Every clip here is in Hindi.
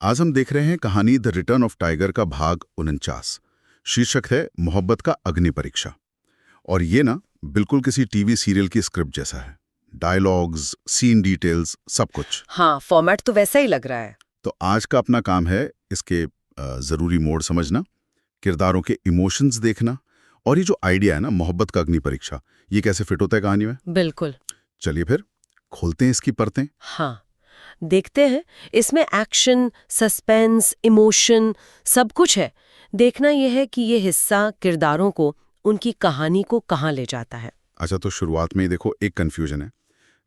आज हम देख रहे हैं कहानी द रिटर्न ऑफ टाइगर का भाग 49। शीर्षक है मोहब्बत का अग्नि परीक्षा। और ये ना बिल्कुल किसी टीवी सीरियल की स्क्रिप्ट जैसा है। डायलॉग्स, सीन डिटेल्स, सब कुछ। हाँ, फॉर्मेट तो वैसा ही लग रहा है। तो आज का अपना काम है इसके जरूरी मोड़ समझना, किरदारों के इमोशंस देखना, और ये जो आइडिया है ना मोहब्बत का अग्नि परीक्षा, ये कैसे फिट होता है कहानी में। बिल्कुल। चलिए फिर खोलते हैं इसकी परतें। हाँ, देखते हैं। इसमें एक्शन, सस्पेंस, इमोशन सब कुछ है। देखना यह है कि ये हिस्सा किरदारों को, उनकी कहानी को कहाँ ले जाता है। अच्छा, तो शुरुआत में ही देखो एक कंफ्यूजन है।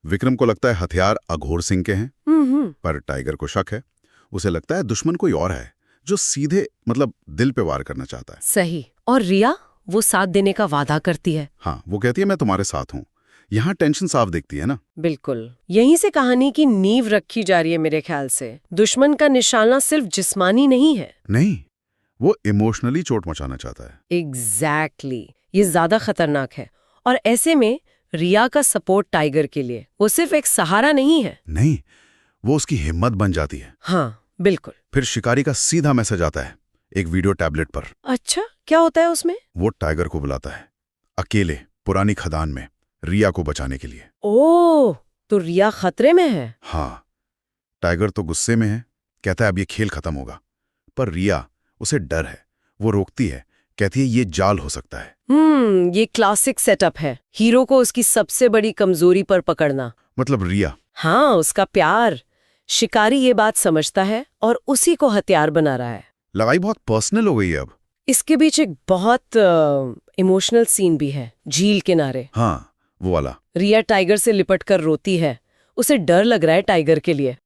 विक्रम को लगता है हथियार अघोर सिंह के हैं, पर टाइगर को शक है। उसे लगता है दुश्मन कोई और है जो सीधे दिल पे वार करना चाहता है। सही। और रिया वो साथ देने का वादा करती है। हाँ, वो कहती है मैं तुम्हारे साथ हूँ। यहाँ टेंशन साफ दिखती है ना। बिल्कुल, यहीं से कहानी की नींव रखी जा रही है मेरे ख्याल से। दुश्मन का निशाना सिर्फ जिस्मानी नहीं है। नहीं, वो इमोशनली चोट मचाना चाहता है। एग्जैक्टली ये ज्यादा खतरनाक है। और ऐसे में रिया का सपोर्ट टाइगर के लिए वो सिर्फ एक सहारा नहीं है। नहीं, वो उसकी हिम्मत बन जाती है। हाँ, बिल्कुल। फिर शिकारी का सीधा मैसेज आता है एक वीडियो टैबलेट पर। अच्छा, क्या होता है उसमें? वो टाइगर को बुलाता है अकेले पुरानी खदान में, रिया को बचाने के लिए। ओह, तो रिया खतरे में है। हाँ, टाइगर तो गुस्से में है, कहता है अब ये खेल खत्म होगा। पर रिया, उसे डर है। वो रोकती है, कहती है ये जाल हो सकता है। ये क्लासिक सेटअप है, हीरो को उसकी सबसे बड़ी कमजोरी पर पकड़ना। रिया। हाँ, उसका प्यार। शिकारी ये बात समझता है और उसी को हथियार बना रहा है। लड़ाई बहुत पर्सनल हो गई है अब। इसके बीच एक बहुत इमोशनल सीन भी है, झील किनारे। हाँ, वो वाला। रिया टाइगर से लिपट कर रोती है। उसे डर लग रहा है टाइगर के लिए।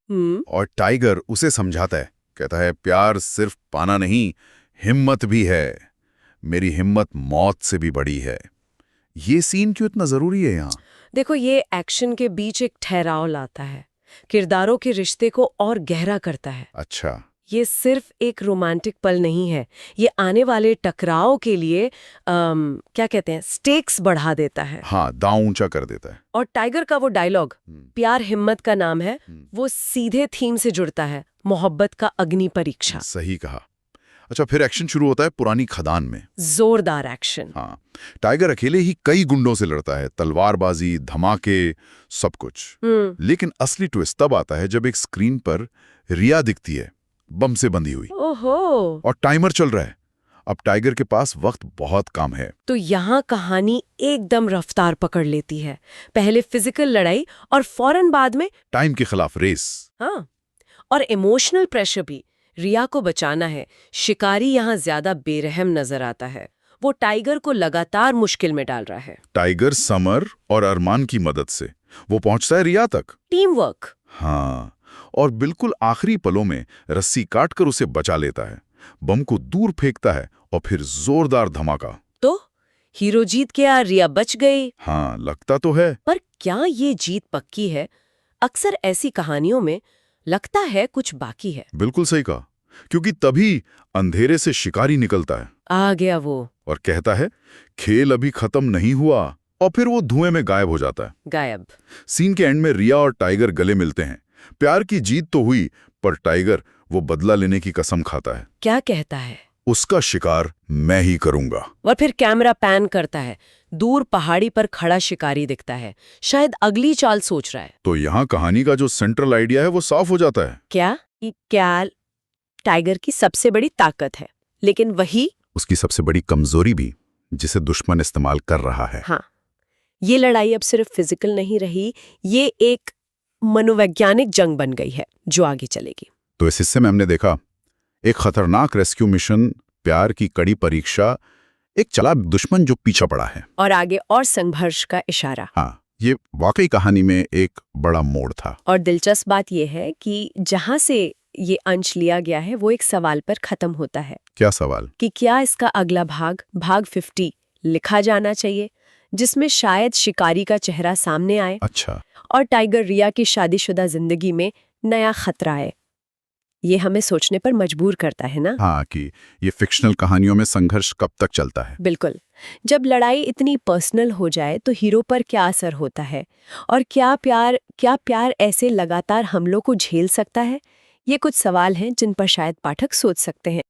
और टाइगर उसे समझाता है, कहता है प्यार सिर्फ पाना नहीं, हिम्मत भी है। मेरी हिम्मत मौत से भी बड़ी है। ये सीन क्यों इतना जरूरी है यहाँ? देखो, ये एक्शन के बीच एक ठहराव लाता है, किरदारों के रिश्ते को और गहरा करता है। अच्छा। ये सिर्फ एक रोमांटिक पल नहीं है, ये आने वाले टकराव के लिए क्या कहते हैं, स्टेक्स बढ़ा देता है। हाँ, दांव ऊंचा कर देता है। और टाइगर का वो डायलॉग, प्यार हिम्मत का नाम है, वो सीधे थीम से जुड़ता है, मोहब्बत का अग्नि परीक्षा। सही कहा। अच्छा, फिर एक्शन शुरू होता है पुरानी खदान में। जोरदार एक्शन। हाँ, टाइगर अकेले ही कई गुंडों से लड़ता है, तलवारबाजी, धमाके, सब कुछ। लेकिन असली ट्विस्ट तब आता है जब एक स्क्रीन पर रिया दिखती है, बम से बंधी हुई। ओहो। और टाइमर चल रहा है। अब टाइगर के पास वक्त बहुत कम है। तो यहाँ कहानी एकदम रफ्तार पकड़ लेती है। पहले फिजिकल लड़ाई और फौरन बाद में टाइम के खिलाफ रेस। हाँ, और इमोशनल प्रेशर भी। रिया को बचाना है। शिकारी यहाँ ज्यादा बेरहम नजर आता है। वो टाइगर को लगातार मुश्किल में डाल रहा है। टाइगर समर और अरमान की मदद से वो पहुंचता है रिया तक। Team work. हाँ, और बिल्कुल आखिरी पलों में रस्सी काटकर उसे बचा लेता है, बम को दूर फेंकता है और फिर जोरदार धमाका। तो हीरो जीत गया, रिया बच गई। हाँ, लगता तो है। पर क्या ये जीत पक्की है? अक्सर ऐसी कहानियों में लगता है कुछ बाकी है। बिल्कुल सही कहा, क्योंकि तभी अंधेरे से शिकारी निकलता है। आ गया वो और कहता है खेल अभी खत्म नहीं हुआ, और फिर वो धुएं में गायब हो जाता है। गायब। सीन के एंड में रिया और टाइगर गले मिलते हैं। प्यार की जीत तो हुई, पर टाइगर वो बदला लेने की कसम खाता है। क्या कहता है? उसका शिकार मैं ही करूंगा। और फिर कैमरा पैन करता है, दूर पहाड़ी पर खड़ा शिकारी दिखता है, शायद अगली चाल सोच रहा है। तो यहाँ कहानी का जो सेंट्रल आइडिया है वो साफ हो जाता है। क्या टाइगर की सबसे बड़ी ताकत है, लेकिन वही उसकी सबसे बड़ी कमजोरी भी, जिसे दुश्मन इस्तेमाल कर रहा है। हाँ, ये लड़ाई अब सिर्फ फिजिकल नहीं रही, ये एक मनोवैज्ञानिक जंग बन गई है जो आगे चलेगी। तो इस हिस्से में हमने देखा एक खतरनाक रेस्क्यू मिशन, प्यार की कड़ी परीक्षा, एक चालाक दुश्मन जो पीछा पड़ा है, और आगे और संघर्ष का इशारा। हाँ, ये वाकई कहानी में एक बड़ा मोड़ था। और दिलचस्प बात यह है कि जहां से ये अंश लिया गया है वो एक सवाल पर खत्म होता है। क्या सवाल? कि क्या इसका अगला भाग 50 लिखा जाना चाहिए, जिसमें शायद शिकारी का चेहरा सामने आए। अच्छा। और टाइगर रिया की शादीशुदा जिंदगी में नया खतरा आए। ये हमें सोचने पर मजबूर करता है ना। हाँ, कि ये फिक्शनल कहानियों में संघर्ष कब तक चलता है। बिल्कुल। जब लड़ाई इतनी पर्सनल हो जाए तो हीरो पर क्या असर होता है, और क्या प्यार ऐसे लगातार हमलों को झेल सकता है, ये कुछ सवाल हैं जिन पर शायद पाठक सोच सकते हैं।